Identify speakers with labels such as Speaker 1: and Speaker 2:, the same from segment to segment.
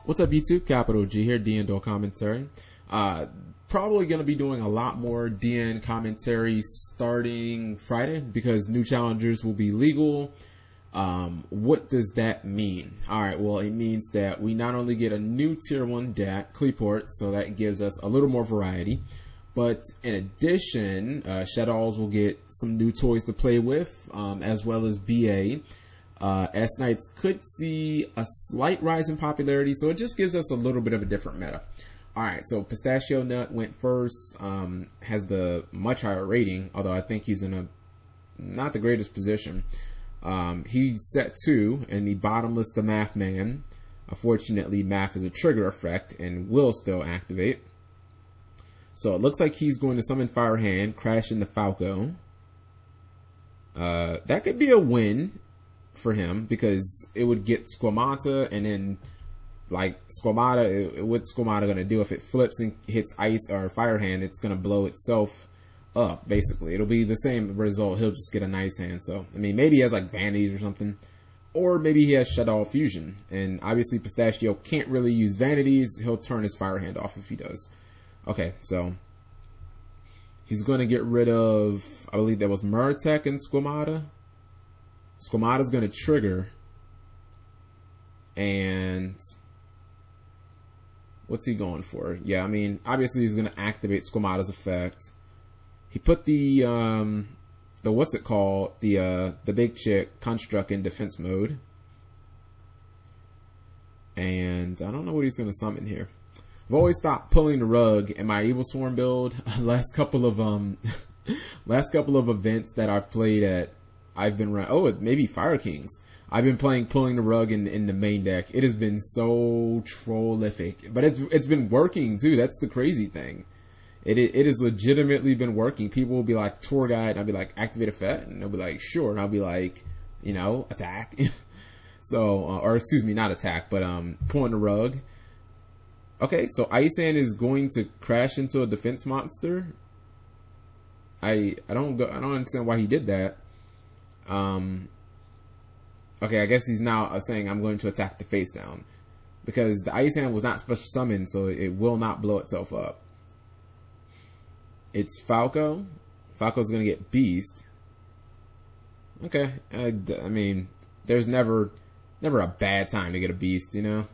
Speaker 1: What's up, YouTube? Capital G here, DN Duel commentary. Probably going to be doing a lot more DN commentary starting Friday because new challengers will be legal. What does that mean? Alright, well, it means that we not only get a new tier 1 DAC, Cleaport, so that gives us a little more variety, but in addition, Shaddolls will get some new toys to play with, as well as BA. S-Knights could see a slight rise in popularity, so it just gives us a little bit of a different meta. Alright, so Pistachio Nut went first, has the much higher rating, although I think he's in a not the greatest position. He's set 2 in the bottomless the Math Man. Unfortunately, Math is a trigger effect and will still activate. So it looks like he's going to summon Fire Hand, crash into Falco. That could be a win for him because it would get Squamata, and then like Squamata, what's Squamata gonna do if it flips and hits Ice or Fire Hand? It's gonna blow itself up. Basically, it'll be the same result. He'll just get a nice hand. So I mean, maybe he has like Vanities or something, or maybe he has Shadow Fusion. And obviously, Pistachio can't really use Vanities. He'll turn his Fire Hand off if he does. Okay, so he's gonna get rid of, I believe that was Murtek and Squamata. Squamata's going to trigger, and what's he going for? Yeah, I mean, obviously he's going to activate Squamata's effect. He put the what's it called? The big chick Construct in defense mode, and I don't know what he's going to summon here. I've always stopped pulling the rug in my Evil Swarm build. last couple of events that I've played at. I've been running, maybe Fire Kings. I've been playing pulling the rug in the main deck. It has been so trollific, but it's been working too. That's the crazy thing. It has legitimately been working. People will be like, tour guide, and I'll be like, activate effect, and they'll be like, sure, and I'll be like, you know, attack. So, or excuse me, not attack, but pulling the rug. Okay, so Ice Hand is going to crash into a defense monster. I don't understand why he did that. Okay, I guess he's now saying I'm going to attack the face down because the Ice Hand was not special summoned, so it will not blow itself up. It's Falco. Falco's going to get Beast. Okay, I mean, there's never a bad time to get a Beast, you know?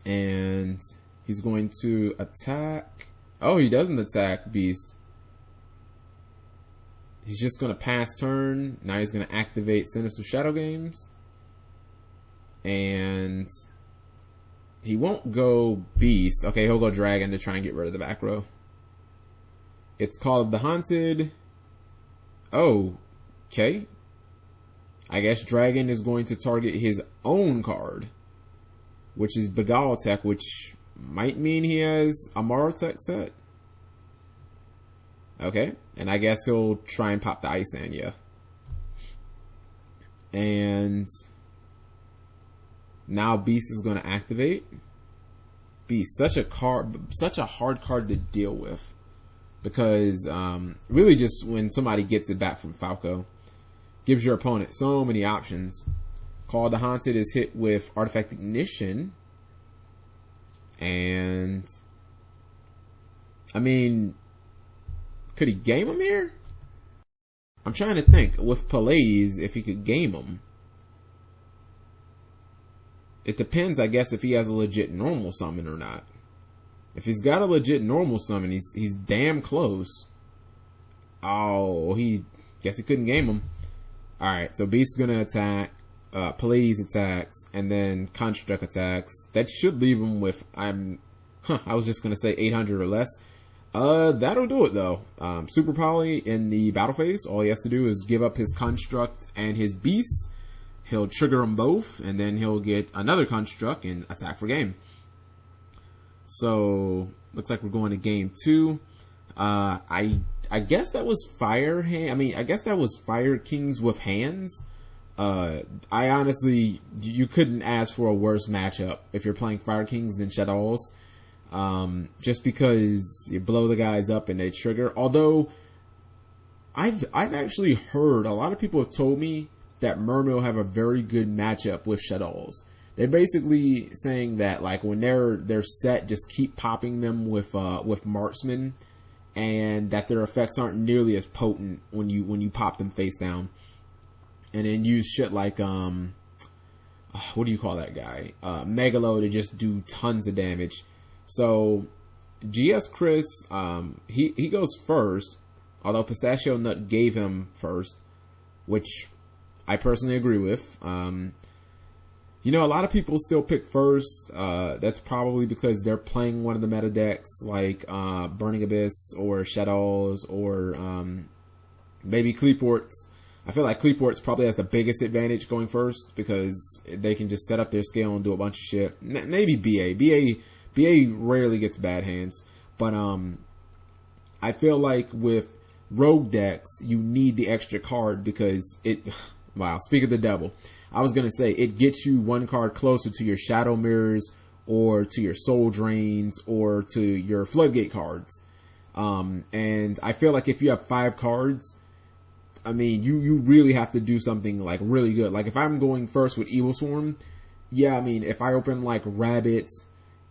Speaker 1: And he's going to attack. Oh, he doesn't attack Beast. He's just going to pass turn. Now he's going to activate Sinister Shadow Games. And he won't go Beast. Okay, he'll go Dragon to try and get rid of the back row. It's called the Haunted. Oh, okay. I guess Dragon is going to target his own card, which is Beguile Tech, which might mean he has a Marotech set. Okay, and I guess he'll try and pop the Ice Hand, yeah. And now Beast is going to activate. Beast, such a hard card to deal with, because really just when somebody gets it back from Falco, gives your opponent so many options. Call the Haunted is hit with Artifact Ignition, and I mean, could he game him here? I'm trying to think with Pallades if he could game him. It depends, I guess, if he has a legit normal summon or not. If he's got a legit normal summon, he's damn close. Oh, guess he couldn't game him. Alright, so Beast's gonna attack, Pallades attacks, and then Construct attacks. That should leave him with, I was just gonna say 800 or less. That'll do it though. Super Poly in the battle phase, all he has to do is give up his Construct and his Beast. He'll trigger them both, and then he'll get another Construct and attack for game. So, looks like we're going to game 2. I guess that was Fire Hand. I mean, I guess that was Fire Kings with hands. I honestly, you couldn't ask for a worse matchup if you're playing Fire Kings than Shaddolls. Just because you blow the guys up and they trigger. Although I've actually heard, a lot of people have told me that Mermaid will have a very good matchup with Shaddolls. They're basically saying that like when they're set, just keep popping them with marksman, and that their effects aren't nearly as potent when you pop them face down. And then use shit like what do you call that guy? Megalo to just do tons of damage. So GS Chris, he goes first, although Pistachio Nut gave him first, which I personally agree with. You know, a lot of people still pick first. That's probably because they're playing one of the meta decks like Burning Abyss or Shaddolls or maybe Cleaports. I feel like Cleaports probably has the biggest advantage going first because they can just set up their scale and do a bunch of shit. Maybe BA rarely gets bad hands, but I feel like with rogue decks you need the extra card because it. Wow, speak of the devil. I was gonna say it gets you one card closer to your Shadow Mirrors or to your Soul Drains or to your Floodgate cards. And I feel like if you have 5 cards, I mean, you really have to do something like really good. Like if I'm going first with Evil Swarm, yeah, I mean, if I open like Rabbit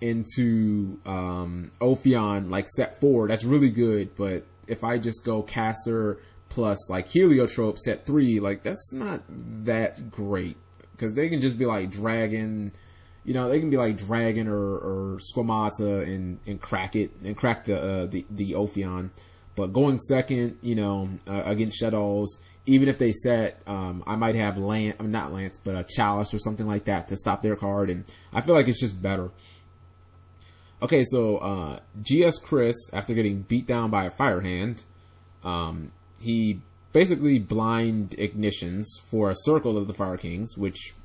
Speaker 1: into Ophion, like set 4, that's really good. But if I just go Caster plus like Heliotrope set 3, like that's not that great because they can just be like Dragon, you know, they can be like Dragon or Squamata and crack it and crack the Ophion. But going second, you know, against Shaddolls, even if they set, I might have not Lance, but a Chalice or something like that to stop their card, and I feel like it's just better. Okay, so GS Chris, after getting beat down by a Fire Hand, he basically blind ignitions for a Circle of the Fire Kings, which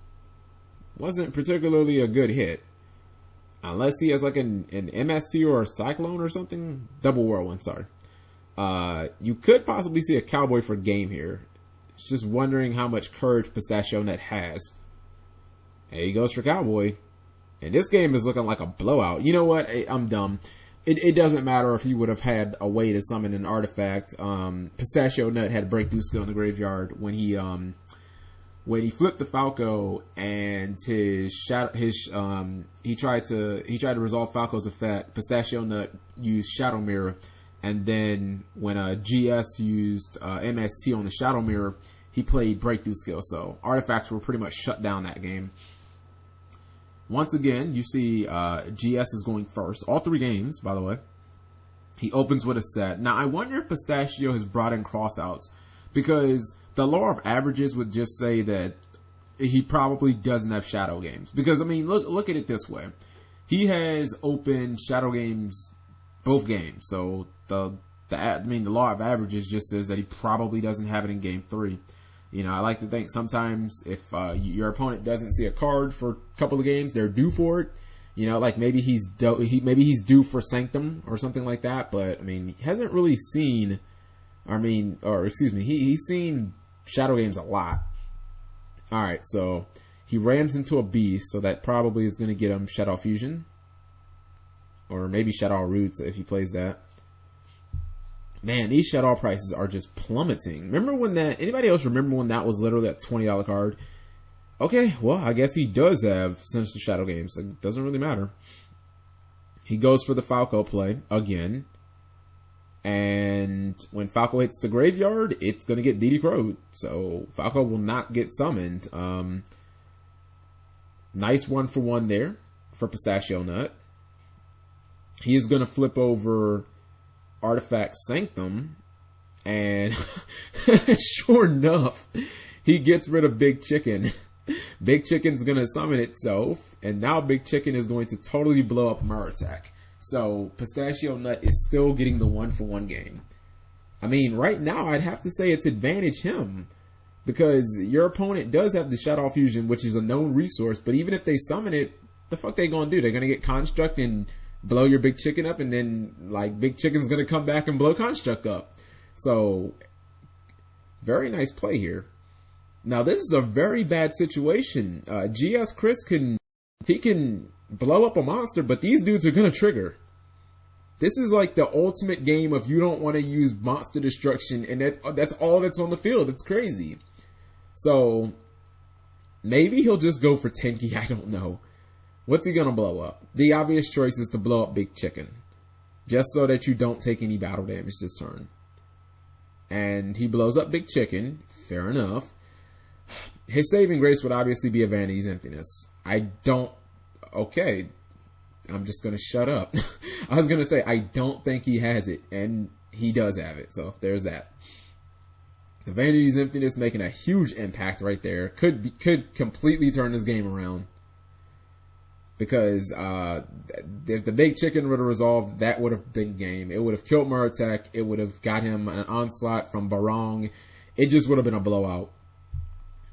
Speaker 1: wasn't particularly a good hit. Unless he has like an MST or a Cyclone or something. Double Whirlwind, sorry. You could possibly see a Cowboy for game here. It's just wondering how much courage Pistachio Nut has. And he goes for Cowboy. And this game is looking like a blowout. You know what? I'm dumb. It doesn't matter if he would have had a way to summon an artifact. Pistachio Nut had breakthrough skill in the graveyard when he flipped the Falco and he tried to resolve Falco's effect. Pistachio Nut used Shadow Mirror, and then when GS used MST on the Shadow Mirror, he played breakthrough skill. So artifacts were pretty much shut down that game. Once again, you see GS is going first. All 3 games, by the way. He opens with a set. Now, I wonder if Pistachio has brought in crossouts, because the law of averages would just say that he probably doesn't have shadow games. Because, I mean, look at it this way. He has opened shadow games both games. So, the law of averages just says that he probably doesn't have it in game 3. You know, I like to think sometimes if your opponent doesn't see a card for a couple of games, they're due for it. You know, like maybe he's due for Sanctum or something like that. But I mean, he hasn't really seen. He's seen shadow games a lot. All right, so he rams into a beast, so that probably is going to get him Shadow Fusion, or maybe Shadow Roots if he plays that. Man, these Shadow prices are just plummeting. Anybody else remember when that was literally a $20 card? Okay, well, I guess he does have Sinister Shadow games. It doesn't really matter. He goes for the Falco play again. And when Falco hits the graveyard, it's going to get DD Crowed. So Falco will not get summoned. Nice 1-for-1 there for Pistachio Nut. He is going to flip over Artifact Sanctum, and sure enough, he gets rid of Big Chicken. Big Chicken's gonna summon itself, and now Big Chicken is going to totally blow up Murtak. So Pistachio Nut is still getting the 1-for-1 game. I mean, right now I'd have to say it's advantage him, because your opponent does have the Shadow Fusion, which is a known resource, but even if they summon it, the fuck they gonna do? They're gonna get Construct and blow your Big Chicken up, and then like Big Chicken's gonna come back and blow Construct up. So very nice play here. Now this is a very bad situation. GS Chris can blow up a monster, but these dudes are gonna trigger. This is like the ultimate game of you don't want to use monster destruction, and that's all that's on the field. It's crazy. So Maybe he'll just go for Tenki, I don't know. What's he gonna blow up? The obvious choice is to blow up Big Chicken. Just so that you don't take any battle damage this turn. And he blows up Big Chicken. Fair enough. His saving grace would obviously be a Vanity's Emptiness. Okay. I'm just going to shut up. I was going to say, I don't think he has it. And he does have it. So there's that. The Vanity's Emptiness making a huge impact right there. Could completely turn this game around. Because if the Big Chicken would have resolved, that would have been game. It would have killed Murtek. It would have got him an onslaught from Barong. It just would have been a blowout.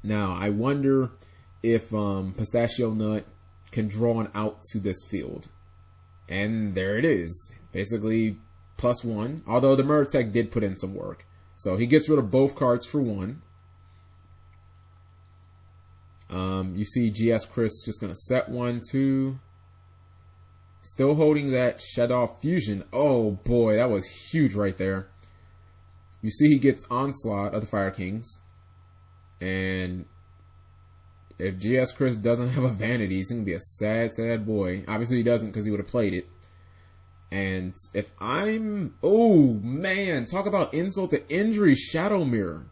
Speaker 1: Now, I wonder if Pistachio Nut can draw an out to this field. And there it is. Basically, +1. Although the Murtek did put in some work. So he gets rid of both cards for 1. You see GS Chris just going to set 1, 2. Still holding that Shadow Fusion. Oh boy, that was huge right there. You see he gets Onslaught of the Fire Kings. And if GS Chris doesn't have a Vanity, he's going to be a sad, sad boy. Obviously he doesn't because he would have played it. And if I'm... Oh man, talk about insult to injury, Shadow Mirror.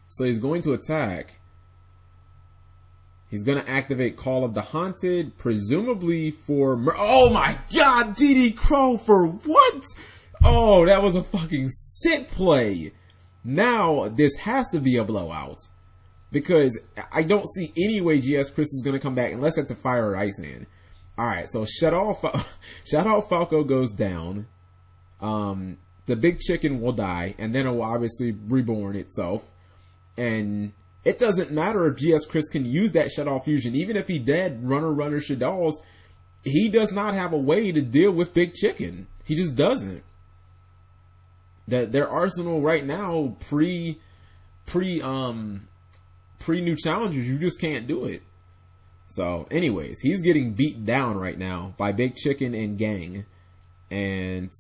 Speaker 1: So he's going to attack. He's going to activate Call of the Haunted, presumably for... Oh my god, DD Crow for what? Oh, that was a fucking sick play. Now, this has to be a blowout. Because I don't see any way GS Chris is going to come back unless it's a Fire or Ice Hand. Alright, so Shadow Falco goes down. The Big Chicken will die, and then it will obviously reborn itself. And... it doesn't matter if GS Chris can use that Shadow Fusion. Even if he did Runner Shaddolls, he does not have a way to deal with Big Chicken. He just doesn't. Their arsenal right now, pre new challengers, you just can't do it. So, anyways, he's getting beat down right now by Big Chicken and Gang. And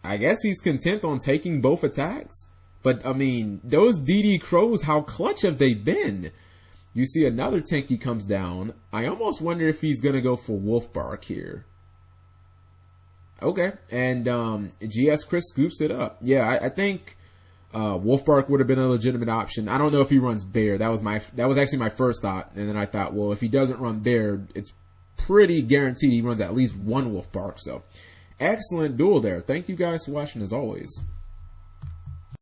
Speaker 1: I guess he's content on taking both attacks. But, I mean, those DD Crows, how clutch have they been? You see another Tenki comes down. I almost wonder if he's going to go for Wolf Bark here. Okay. And GS Chris scoops it up. Yeah, I think Wolf Bark would have been a legitimate option. I don't know if he runs Bear. That was actually my first thought. And then I thought, well, if he doesn't run Bear, it's pretty guaranteed he runs at least one Wolf Bark. So, excellent duel there. Thank you guys for watching as always.